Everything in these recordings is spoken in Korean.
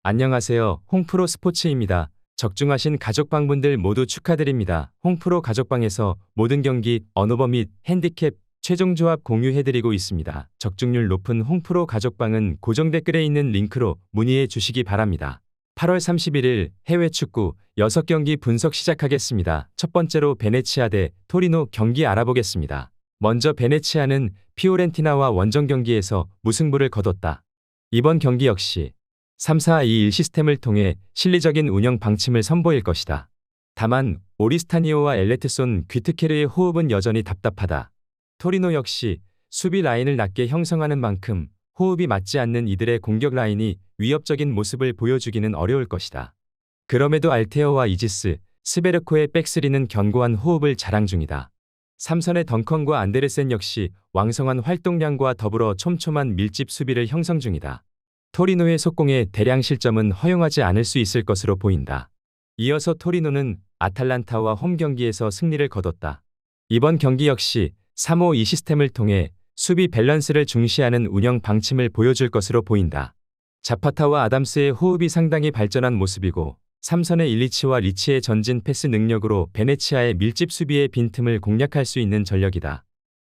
안녕하세요. 홍프로 스포츠입니다. 적중하신 가족방분들 모두 축하드립니다. 홍프로 가족방에서 모든 경기, 언오버 및 핸디캡, 최종 조합 공유해드리고 있습니다. 적중률 높은 홍프로 가족방은 고정 댓글에 있는 링크로 문의해 주시기 바랍니다. 8월 31일 해외 축구 6경기 분석 시작하겠습니다. 첫 번째로 베네치아 대 토리노 경기 알아보겠습니다. 먼저 베네치아는 피오렌티나와 원정 경기에서 무승부를 거뒀다. 이번 경기 역시 3-4-2-1 시스템을 통해 실리적인 운영 방침을 선보일 것이다. 다만 오리스타니오와 엘레트손 귀트케르의 호흡은 여전히 답답하다. 토리노 역시 수비 라인을 낮게 형성하는 만큼 호흡이 맞지 않는 이들의 공격 라인이 위협적인 모습을 보여주기는 어려울 것이다. 그럼에도 알테어와 이지스, 스베르코의 백스리는 견고한 호흡을 자랑 중이다. 삼선의 덩컨과 안데르센 역시 왕성한 활동량과 더불어 촘촘한 밀집 수비를 형성 중이다. 토리노의 속공의 대량 실점은 허용하지 않을 수 있을 것으로 보인다. 이어서 토리노는 아탈란타와 홈 경기에서 승리를 거뒀다. 이번 경기 역시 3-5-2 시스템을 통해 수비 밸런스를 중시하는 운영 방침을 보여줄 것으로 보인다. 자파타와 아담스의 호흡이 상당히 발전한 모습이고 삼선의 일리치와 리치의 전진 패스 능력으로 베네치아의 밀집 수비의 빈틈을 공략할 수 있는 전력이다.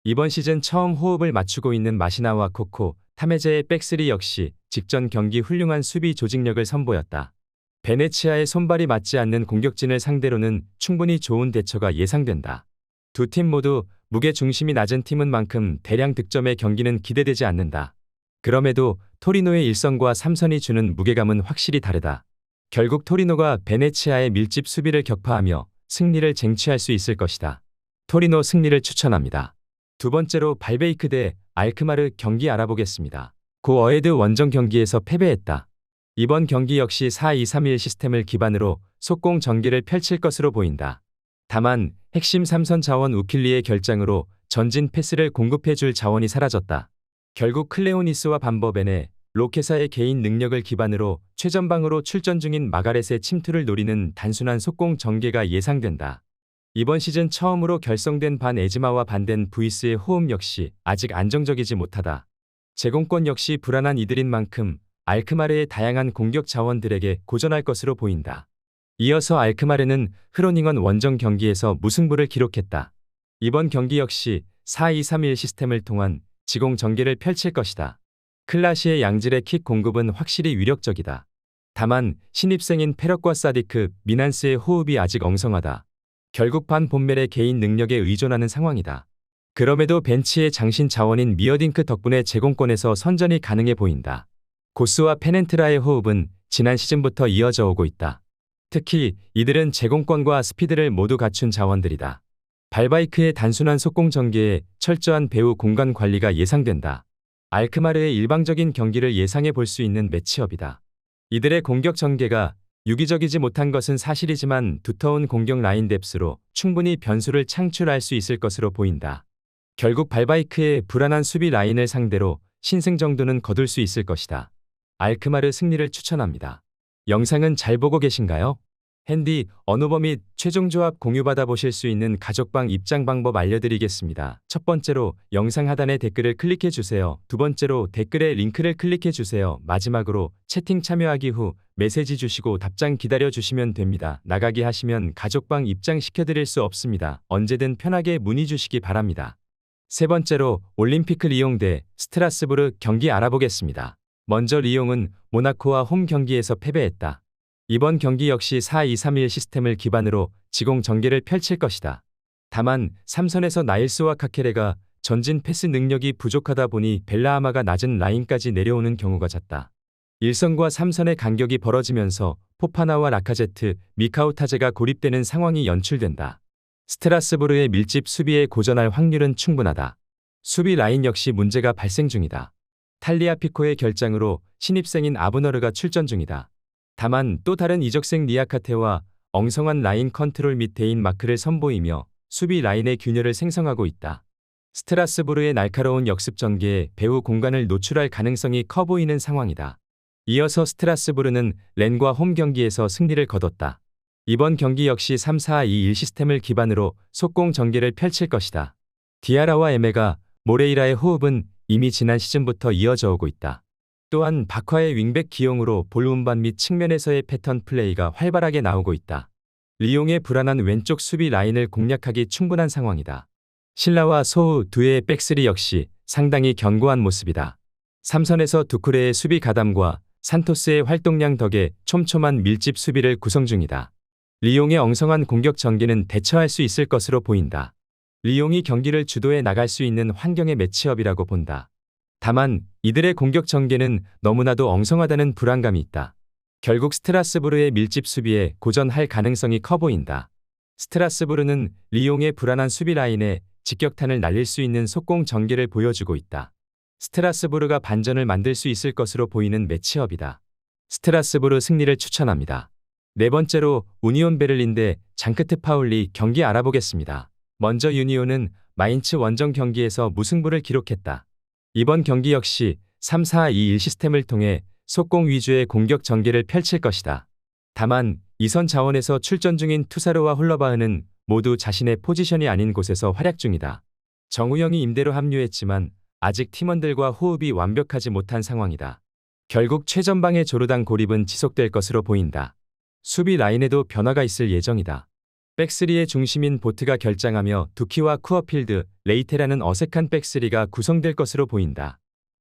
이번 시즌 처음 호흡을 맞추고 있는 마시나와 코코, 타메제의 백스리 역시 직전 경기 훌륭한 수비 조직력을 선보였다. 베네치아의 손발이 맞지 않는 공격진을 상대로는 충분히 좋은 대처가 예상된다. 두 팀 모두 무게 중심이 낮은 팀은 만큼 대량 득점의 경기는 기대되지 않는다. 그럼에도 토리노의 일선과 삼선이 주는 무게감은 확실히 다르다. 결국 토리노가 베네치아의 밀집 수비를 격파하며 승리를 쟁취할 수 있을 것이다. 토리노 승리를 추천합니다. 두 번째로 발베이크 대 알크마르 경기 알아보겠습니다. 고 어헤드 원정 경기에서 패배했다. 이번 경기 역시 4-2-3-1 시스템을 기반으로 속공 전개를 펼칠 것으로 보인다. 다만 핵심 삼선 자원 우킬리의 결장으로 전진 패스를 공급해줄 자원이 사라졌다. 결국 클레오니스와 반버벤의 로케사의 개인 능력을 기반으로 최전방으로 출전 중인 마가렛의 침투를 노리는 단순한 속공 전개가 예상된다. 이번 시즌 처음으로 결성된 반 에즈마와 반덴 부이스의 호흡 역시 아직 안정적이지 못하다. 제공권 역시 불안한 이들인 만큼 알크마르의 다양한 공격 자원들에게 고전할 것으로 보인다. 이어서 알크마르는 흐로닝언 원정 경기에서 무승부를 기록했다. 이번 경기 역시 4-2-3-1 시스템을 통한 지공 전개를 펼칠 것이다. 클라시의 양질의 킥 공급은 확실히 위력적이다. 다만 신입생인 페럭과 사디크, 미난스의 호흡이 아직 엉성하다. 결국 반 본멜의 개인 능력에 의존하는 상황이다. 그럼에도 벤치의 장신 자원인 미어딩크 덕분에 제공권에서 선전이 가능해 보인다. 고스와 페넨트라의 호흡은 지난 시즌부터 이어져 오고 있다. 특히 이들은 제공권과 스피드를 모두 갖춘 자원들이다. 발바이크의 단순한 속공 전개에 철저한 배후 공간 관리가 예상된다. 알크마르의 일방적인 경기를 예상해 볼 수 있는 매치업이다. 이들의 공격 전개가 유기적이지 못한 것은 사실이지만 두터운 공격 라인 뎁스로 충분히 변수를 창출할 수 있을 것으로 보인다. 결국 발바이크의 불안한 수비 라인을 상대로 신승 정도는 거둘 수 있을 것이다. 알크마르 승리를 추천합니다. 영상은 잘 보고 계신가요? 핸디, 언오버 및 최종 조합 공유받아 보실 수 있는 가족방 입장 방법 알려드리겠습니다. 첫 번째로 영상 하단의 댓글을 클릭해 주세요. 두 번째로 댓글에 링크를 클릭해 주세요. 마지막으로 채팅 참여하기 후 메시지 주시고 답장 기다려 주시면 됩니다. 나가기 하시면 가족방 입장시켜드릴 수 없습니다. 언제든 편하게 문의 주시기 바랍니다. 세 번째로 올림피크 리옹 대 스트라스부르 경기 알아보겠습니다. 먼저 리옹은 모나코와 홈 경기에서 패배했다. 이번 경기 역시 4-2-3-1 시스템을 기반으로 지공 전개를 펼칠 것이다. 다만 삼선에서 나일스와 카케레가 전진 패스 능력이 부족하다 보니 벨라아마가 낮은 라인까지 내려오는 경우가 잦다. 1선과 3선의 간격이 벌어지면서 포파나와 라카제트, 미카우타제가 고립되는 상황이 연출된다. 스트라스부르의 밀집 수비에 고전할 확률은 충분하다. 수비 라인 역시 문제가 발생 중이다. 탈리아피코의 결장으로 신입생인 아브너르가 출전 중이다. 다만 또 다른 이적생 리아카테와 엉성한 라인 컨트롤 및 대인 마크를 선보이며 수비 라인의 균열을 생성하고 있다. 스트라스부르의 날카로운 역습 전개에 배후 공간을 노출할 가능성이 커 보이는 상황이다. 이어서 스트라스부르는 렌과 홈 경기에서 승리를 거뒀다. 이번 경기 역시 3-4-2-1 시스템을 기반으로 속공 전개를 펼칠 것이다. 디아라와 에메가, 모레이라의 호흡은 이미 지난 시즌부터 이어져 오고 있다. 또한 박화의 윙백 기용으로 볼 운반 및 측면에서의 패턴 플레이가 활발하게 나오고 있다. 리옹의 불안한 왼쪽 수비 라인을 공략하기 충분한 상황이다. 신라와 소우 두의 백스리 역시 상당히 견고한 모습이다. 삼선에서 두쿠레의 수비 가담과 산토스의 활동량 덕에 촘촘한 밀집 수비를 구성 중이다. 리옹의 엉성한 공격 전개는 대처할 수 있을 것으로 보인다. 리옹이 경기를 주도해 나갈 수 있는 환경의 매치업이라고 본다. 다만 이들의 공격 전개는 너무나도 엉성하다는 불안감이 있다. 결국 스트라스부르의 밀집 수비에 고전할 가능성이 커 보인다. 스트라스부르는 리옹의 불안한 수비 라인에 직격탄을 날릴 수 있는 속공 전개를 보여주고 있다. 스트라스부르가 반전을 만들 수 있을 것으로 보이는 매치업이다. 스트라스부르 승리를 추천합니다. 네 번째로 우니온 베를린 대 장크트 파울리 경기 알아보겠습니다. 먼저 유니온은 마인츠 원정 경기에서 무승부를 기록했다. 이번 경기 역시 3-4-2-1 시스템을 통해 속공 위주의 공격 전개를 펼칠 것이다. 다만 이선 자원에서 출전 중인 투사르와 홀러바흐는 모두 자신의 포지션이 아닌 곳에서 활약 중이다. 정우영이 임대로 합류했지만 아직 팀원들과 호흡이 완벽하지 못한 상황이다. 결국 최전방의 조르당 고립은 지속될 것으로 보인다. 수비 라인에도 변화가 있을 예정이다. 백스리의 중심인 보트가 결장하며 두키와 쿠어필드, 레이테라는 어색한 백스리가 구성될 것으로 보인다.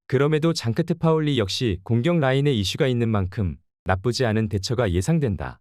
그럼에도 장크트 파울리 역시 공격 라인에 이슈가 있는 만큼 나쁘지 않은 대처가 예상된다.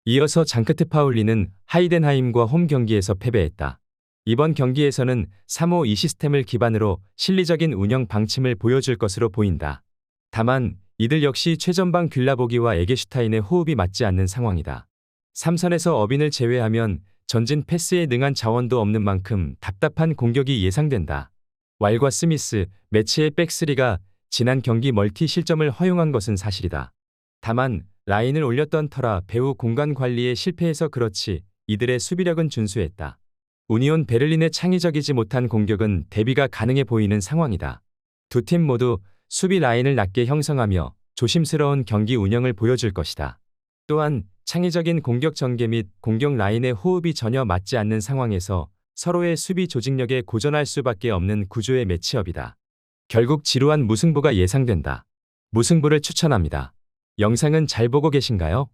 이어서 장크트 파울리는 하이덴하임과 홈 경기에서 패배했다. 이번 경기에서는 3-5-2 시스템을 기반으로 실리적인 운영 방침을 보여줄 것으로 보인다. 다만 이들 역시 최전방 귤라보기와 에게슈타인의 호흡이 맞지 않는 상황이다. 삼선에서 어빈을 제외하면 전진 패스에 능한 자원도 없는 만큼 답답한 공격이 예상된다. 왈과 스미스, 매치의 백스리가 지난 경기 멀티 실점을 허용한 것은 사실이다. 다만 라인을 올렸던 터라 배후 공간 관리에 실패해서 그렇지 이들의 수비력은 준수했다. 우니온 베를린의 창의적이지 못한 공격은 대비가 가능해 보이는 상황이다. 두 팀 모두 수비 라인을 낮게 형성하며 조심스러운 경기 운영을 보여줄 것이다. 또한 창의적인 공격 전개 및 공격 라인의 호흡이 전혀 맞지 않는 상황에서 서로의 수비 조직력에 고전할 수밖에 없는 구조의 매치업이다. 결국 지루한 무승부가 예상된다. 무승부를 추천합니다. 영상은 잘 보고 계신가요?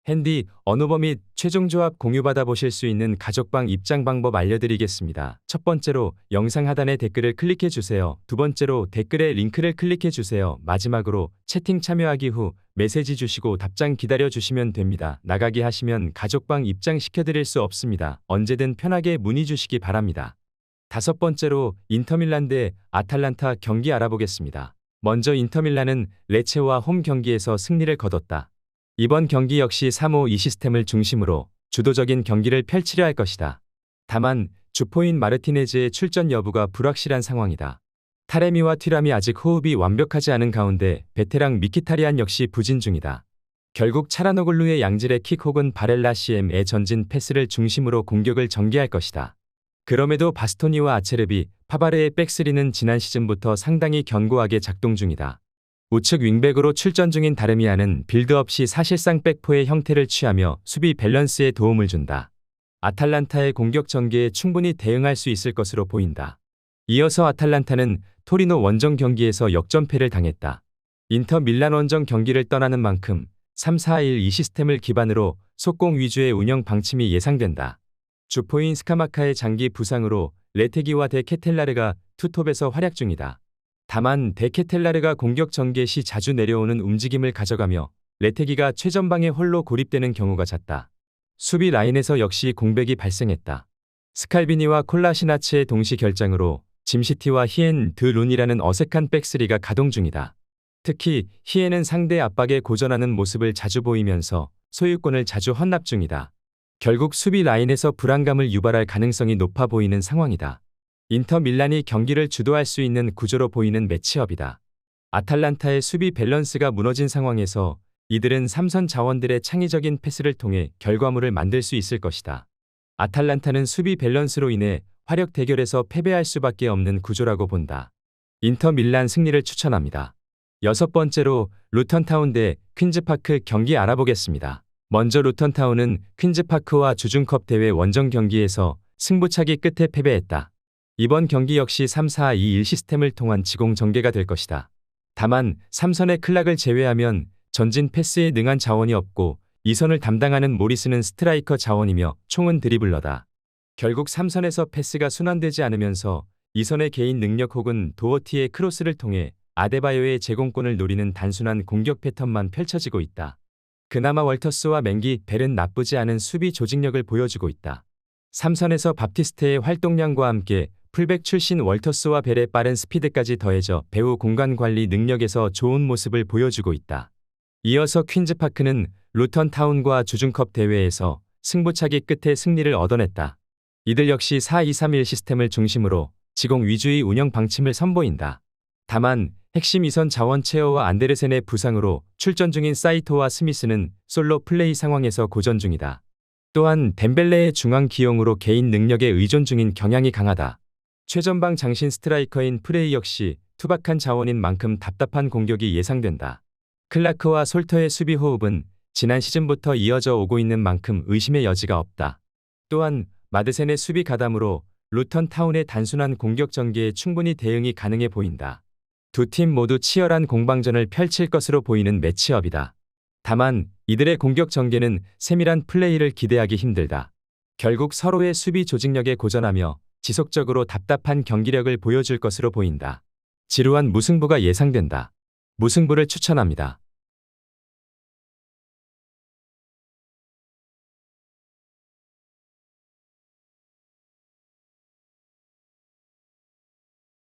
핸디, 언오버 및 최종 조합 공유받아 보실 수 있는 가족방 입장 방법 알려드리겠습니다. 첫 번째로 영상 하단에 댓글을 클릭해 주세요. 두 번째로 댓글에 링크를 클릭해 주세요. 마지막으로 채팅 참여하기 후 메시지 주시고 답장 기다려 주시면 됩니다. 나가기 하시면 가족방 입장 시켜드릴 수 없습니다. 언제든 편하게 문의 주시기 바랍니다. 다섯 번째로 인터밀란 대 아탈란타 경기 알아보겠습니다. 먼저 인터밀란은 레체와 홈 경기에서 승리를 거뒀다. 이번 경기 역시 3-5-2 시스템을 중심으로 주도적인 경기를 펼치려 할 것이다. 다만 주포인 마르티네즈의 출전 여부가 불확실한 상황이다. 타레미와 튀람이 아직 호흡이 완벽하지 않은 가운데 베테랑 미키타리안 역시 부진 중이다. 결국 차라노글루의 양질의 킥 혹은 바렐라 CM의 전진 패스를 중심으로 공격을 전개할 것이다. 그럼에도 바스토니와 아체르비, 파바르의 백스리는 지난 시즌부터 상당히 견고하게 작동 중이다. 우측 윙백으로 출전 중인 다르미아는 빌드업 시 사실상 백포의 형태를 취하며 수비 밸런스에 도움을 준다. 아탈란타의 공격 전개에 충분히 대응할 수 있을 것으로 보인다. 이어서 아탈란타는 토리노 원정 경기에서 역전패를 당했다. 인터 밀란 원정 경기를 떠나는 만큼 3-4-1-2 시스템을 기반으로 속공 위주의 운영 방침이 예상된다. 주포인 스카마카의 장기 부상으로 레테기와 데 케텔라르가 투톱에서 활약 중이다. 다만 데 케텔라르가 공격 전개 시 자주 내려오는 움직임을 가져가며 레테기가 최전방에 홀로 고립되는 경우가 잦다. 수비 라인에서 역시 공백이 발생했다. 스칼비니와 콜라시나츠의 동시 결장으로 짐시티와 히엔 드 룬이라는 어색한 백스리가 가동 중이다. 특히 히엔은 상대 압박에 고전하는 모습을 자주 보이면서 소유권을 자주 헌납 중이다. 결국 수비 라인에서 불안감을 유발할 가능성이 높아 보이는 상황이다. 인터 밀란이 경기를 주도할 수 있는 구조로 보이는 매치업이다. 아탈란타의 수비 밸런스가 무너진 상황에서 이들은 삼선 자원들의 창의적인 패스를 통해 결과물을 만들 수 있을 것이다. 아탈란타는 수비 밸런스로 인해 화력 대결에서 패배할 수밖에 없는 구조라고 본다. 인터 밀란 승리를 추천합니다. 여섯 번째로 루턴타운 대 퀸즈파크 경기 알아보겠습니다. 먼저 루턴타운은 퀸즈파크와 주중컵 대회 원정 경기에서 승부차기 끝에 패배했다. 이번 경기 역시 3-4-2-1 시스템을 통한 지공 전개가 될 것이다. 다만 3선의 클락을 제외하면 전진 패스에 능한 자원이 없고 2선을 담당하는 모리스는 스트라이커 자원이며 총은 드리블러다. 결국 3선에서 패스가 순환되지 않으면서 2선의 개인 능력 혹은 도어티의 크로스를 통해 아데바요의 제공권을 노리는 단순한 공격 패턴만 펼쳐지고 있다. 그나마 월터스와 맹기, 벨은 나쁘지 않은 수비 조직력을 보여주고 있다. 3선에서 밥티스테의 활동량과 함께 풀백 출신 월터스와 벨의 빠른 스피드까지 더해져 배후 공간 관리 능력에서 좋은 모습을 보여주고 있다. 이어서 퀸즈파크는 루턴 타운과 주중컵 대회에서 승부차기 끝에 승리를 얻어냈다. 이들 역시 4-2-3-1 시스템을 중심으로 지공 위주의 운영 방침을 선보인다. 다만 핵심 2선 자원 체어와 안데르센의 부상으로 출전 중인 사이토와 스미스는 솔로 플레이 상황에서 고전 중이다. 또한 덴벨레의 중앙 기용으로 개인 능력에 의존 중인 경향이 강하다. 최전방 장신 스트라이커인 프레이 역시 투박한 자원인 만큼 답답한 공격이 예상된다. 클라크와 솔터의 수비 호흡은 지난 시즌부터 이어져 오고 있는 만큼 의심의 여지가 없다. 또한 마드센의 수비 가담으로 루턴 타운의 단순한 공격 전개에 충분히 대응이 가능해 보인다. 두 팀 모두 치열한 공방전을 펼칠 것으로 보이는 매치업이다. 다만 이들의 공격 전개는 세밀한 플레이를 기대하기 힘들다. 결국 서로의 수비 조직력에 고전하며 지속적으로 답답한 경기력을 보여줄 것으로 보인다. 지루한 무승부가 예상된다. 무승부를 추천합니다.